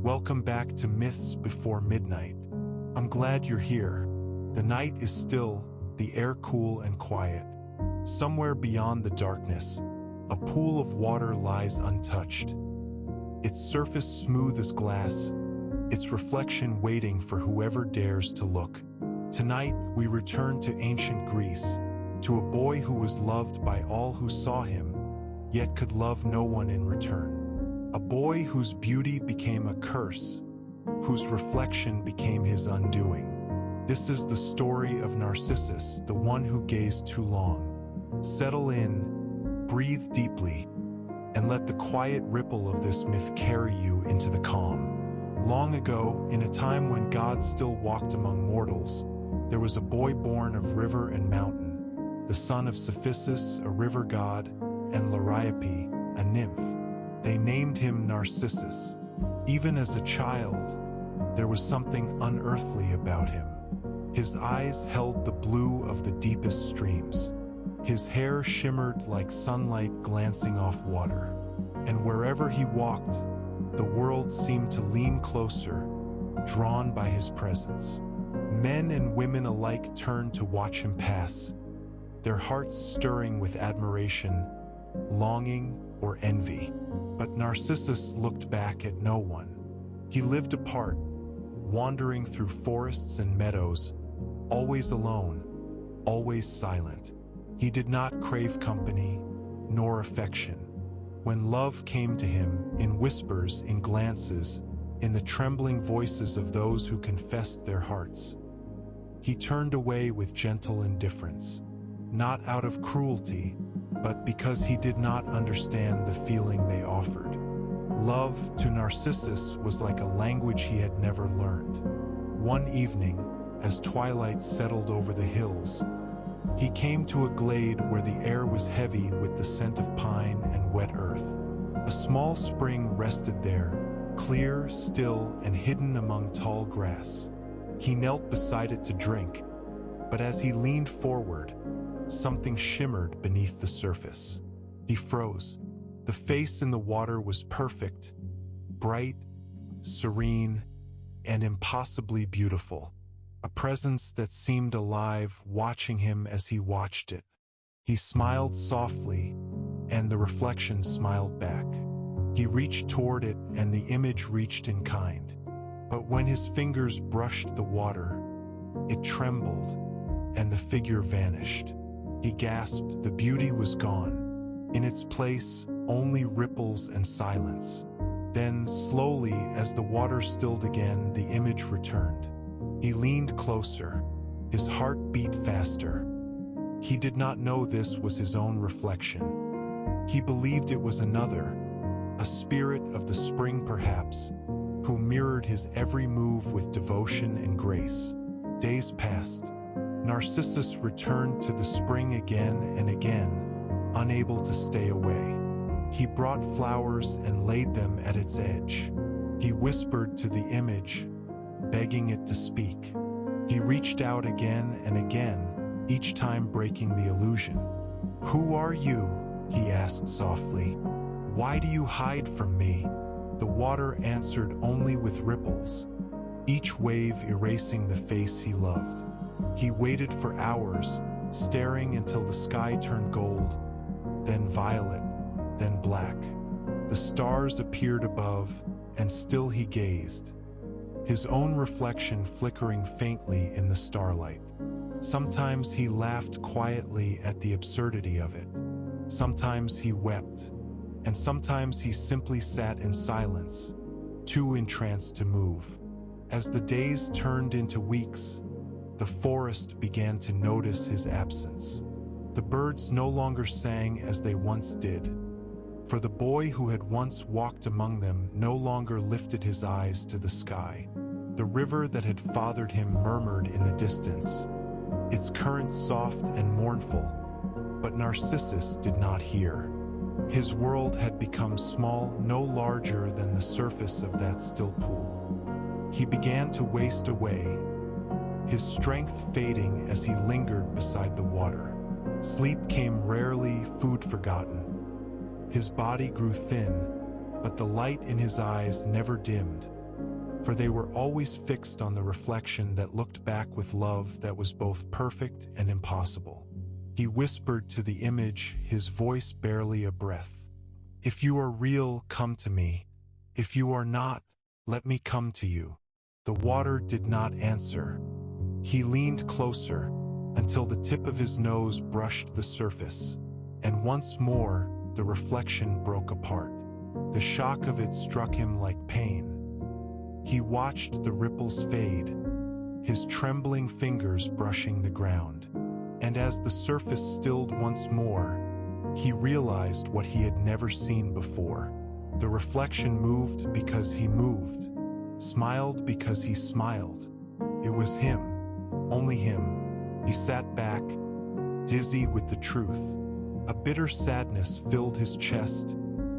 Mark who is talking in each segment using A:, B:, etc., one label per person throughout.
A: Welcome back to Myths Before Midnight. I'm glad you're here. The night is still, the air cool and quiet. Somewhere beyond the darkness, a pool of water lies untouched. Its surface smooth as glass, its reflection waiting for whoever dares to look. Tonight, we return to ancient Greece, to a boy who was loved by all who saw him, yet could love no one in return. A boy whose beauty became a curse, whose reflection became his undoing. This is the story of Narcissus, the one who gazed too long. Settle in, breathe deeply, and let the quiet ripple of this myth carry you into the calm. Long ago, in a time when God still walked among mortals, there was a boy born of river and mountain, the son of Cephissus, a river god, and Liriope, a nymph. They named him Narcissus. Even as a child, there was something unearthly about him. His eyes held the blue of the deepest streams. His hair shimmered like sunlight glancing off water. And wherever he walked, the world seemed to lean closer, drawn by his presence. Men and women alike turned to watch him pass, their hearts stirring with admiration, longing, or envy. But Narcissus looked back at no one. He lived apart, wandering through forests and meadows, always alone, always silent. He did not crave company, nor affection. When love came to him, in whispers, in glances, in the trembling voices of those who confessed their hearts, he turned away with gentle indifference, not out of cruelty, but because he did not understand the feeling they offered. Love, to Narcissus, was like a language he had never learned. One evening, as twilight settled over the hills, he came to a glade where the air was heavy with the scent of pine and wet earth. A small spring rested there, clear, still, and hidden among tall grass. He knelt beside it to drink, but as he leaned forward, something shimmered beneath the surface. He froze. The face in the water was perfect, bright, serene, and impossibly beautiful. A presence that seemed alive, watching him as he watched it. He smiled softly, and the reflection smiled back. He reached toward it, and the image reached in kind. But when his fingers brushed the water, it trembled, and the figure vanished. He gasped. The beauty was gone. In its place, only ripples and silence. Then, slowly, as the water stilled again, the image returned. He leaned closer. His heart beat faster. He did not know this was his own reflection. He believed it was another, a spirit of the spring perhaps, who mirrored his every move with devotion and grace. Days passed. Narcissus returned to the spring again and again, unable to stay away. He brought flowers and laid them at its edge. He whispered to the image, begging it to speak. He reached out again and again, each time breaking the illusion. "Who are you?" he asked softly. "Why do you hide from me?" The water answered only with ripples, each wave erasing the face he loved. He waited for hours, staring until the sky turned gold, then violet, then black. The stars appeared above, and still he gazed, his own reflection flickering faintly in the starlight. Sometimes he laughed quietly at the absurdity of it. Sometimes he wept, and sometimes he simply sat in silence, too entranced to move. As the days turned into weeks, the forest began to notice his absence. The birds no longer sang as they once did, for the boy who had once walked among them no longer lifted his eyes to the sky. The river that had fathered him murmured in the distance, its current soft and mournful, but Narcissus did not hear. His world had become small, no larger than the surface of that still pool. He began to waste away, his strength fading as he lingered beside the water. Sleep came rarely, food forgotten. His body grew thin, but the light in his eyes never dimmed. for they were always fixed on the reflection that looked back with love that was both perfect and impossible. He whispered to the image, his voice barely a breath, "If you are real, come to me. If you are not, let me come to you." The water did not answer. He leaned closer until the tip of his nose brushed the surface, and once more the reflection broke apart. The shock of it struck him like pain. He watched the ripples fade, his trembling fingers brushing the ground. And as the surface stilled once more, he realized what he had never seen before. The reflection moved because he moved, smiled because he smiled. It was him, only him. He sat back, dizzy with the truth. A bitter sadness filled his chest,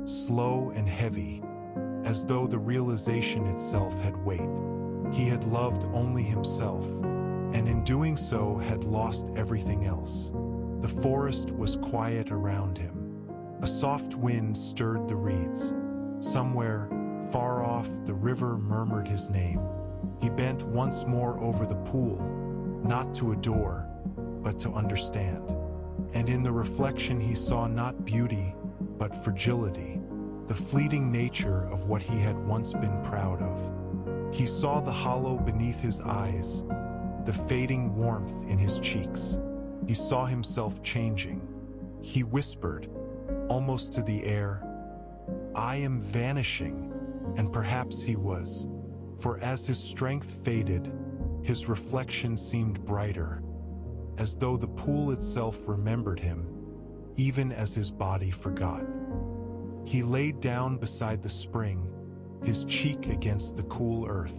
A: slow and heavy, as though the realization itself had weight. He had loved only himself, and in doing so had lost everything else. The forest was quiet around him. A soft wind stirred the reeds. Somewhere, far off, the river murmured his name. He bent once more over the pool, not to adore, but to understand. And in the reflection he saw not beauty, but fragility, the fleeting nature of what he had once been proud of. He saw the hollow beneath his eyes, the fading warmth in his cheeks. He saw himself changing. He whispered, almost to the air, "I am vanishing," and perhaps he was. For as his strength faded, his reflection seemed brighter, as though the pool itself remembered him, even as his body forgot. He laid down beside the spring, his cheek against the cool earth.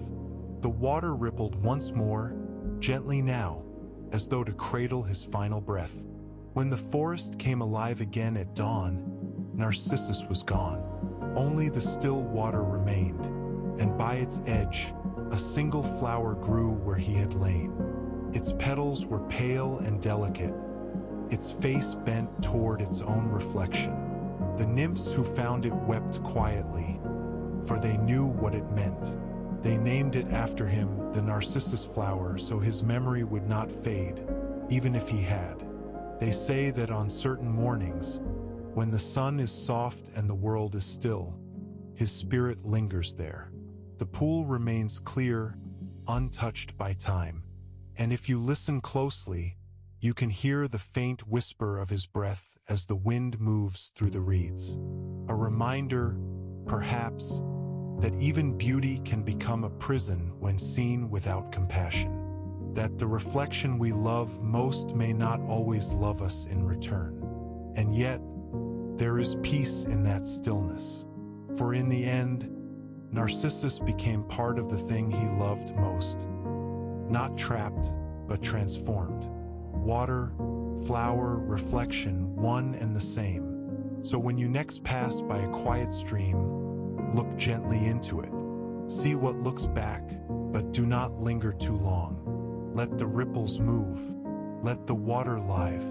A: The water rippled once more, gently now, as though to cradle his final breath. When the forest came alive again at dawn, Narcissus was gone. Only the still water remained, and by its edge, a single flower grew where he had lain. Its petals were pale and delicate, its face bent toward its own reflection. The nymphs who found it wept quietly, for they knew what it meant. They named it after him, the Narcissus flower, so his memory would not fade, even if he had. They say that on certain mornings, when the sun is soft and the world is still, his spirit lingers there. The pool remains clear, untouched by time, and if you listen closely, you can hear the faint whisper of his breath as the wind moves through the reeds. A reminder, perhaps, that even beauty can become a prison when seen without compassion. That the reflection we love most may not always love us in return. And yet, there is peace in that stillness. For in the end, Narcissus became part of the thing he loved most. Not trapped, but transformed. Water, flower, reflection, one and the same. So when you next pass by a quiet stream, look gently into it. See what looks back, but do not linger too long. Let the ripples move. Let the water live.